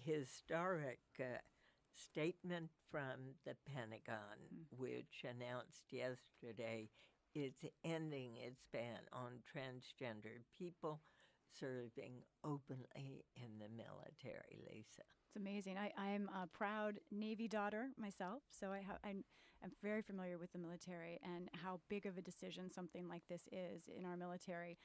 historic statement from the Pentagon, which announced yesterday it's ending its ban on transgender people serving openly in the military, Lisa. It's amazing. I'm a proud Navy daughter myself, so I'm very familiar with the military and how big of a decision something like this is in our military.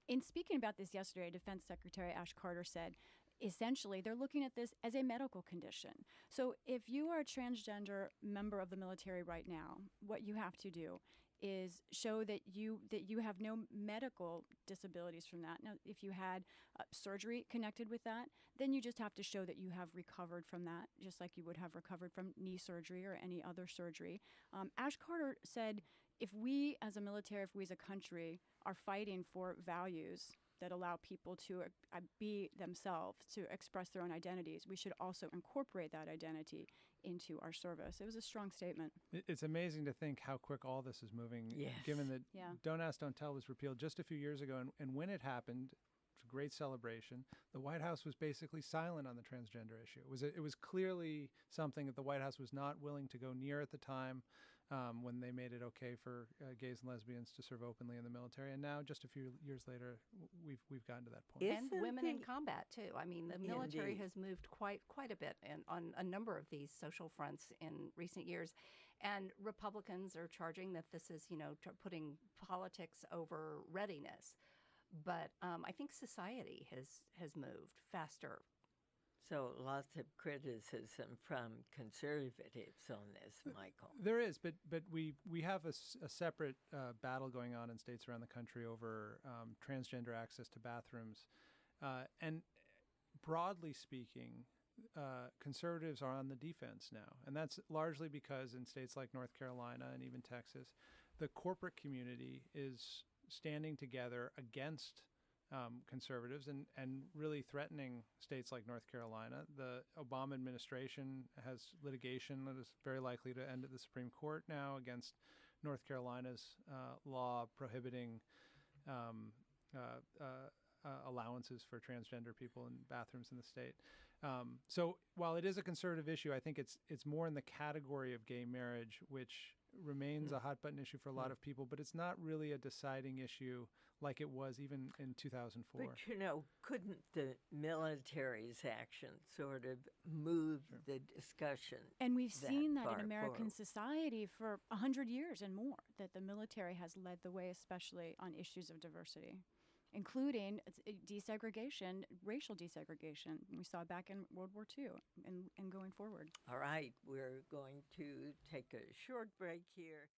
In speaking about this yesterday, Defense Secretary Ash Carter said, essentially, they're looking at this as a medical condition. So if you are a transgender member of the military right now, what you have to do is show that you have no medical disabilities from that. Now, if you had surgery connected with that, then you just have to show that you have recovered from that, just like you would have recovered from knee surgery or any other surgery. Ash Carter said, if we as a military, if we as a country are fighting for values that allow people to be themselves, to express their own identities, we should also incorporate that identity into our service. It was a strong statement. It's amazing to think how quick all this is moving, given that Don't Ask, Don't Tell was repealed just a few years ago. And when it happened, it was a great celebration. The White House was basically silent on the transgender issue. It was clearly something that the White House was not willing to go near at the time when they made it okay for gays and lesbians to serve openly in the military. And now, just a few years later, we've gotten to that point. And women in combat, too. I mean, the military has moved quite a bit on a number of these social fronts in recent years. And Republicans are charging that this is, putting politics over readiness. But I think society has moved faster. So lots of criticism from conservatives on this, Michael. There is, but we have a separate battle going on in states around the country over transgender access to bathrooms. And broadly speaking, conservatives are on the defense now. And that's largely because in states like North Carolina and even Texas, the corporate community is standing together against conservatives and really threatening states like North Carolina. The Obama administration has litigation that is very likely to end at the Supreme Court now against North Carolina's law prohibiting allowances for transgender people in bathrooms in the state. So while it is a conservative issue, I think it's more in the category of gay marriage, which remains a hot button issue for a lot of people, but it's not really a deciding issue like it was even in 2004. But, couldn't the military's action sort of move the discussion? And we've seen that in American society for 100 years and more, that the military has led the way, especially on issues of diversity, including desegregation, racial desegregation. We saw back in World War II and going forward. All right, we're going to take a short break here.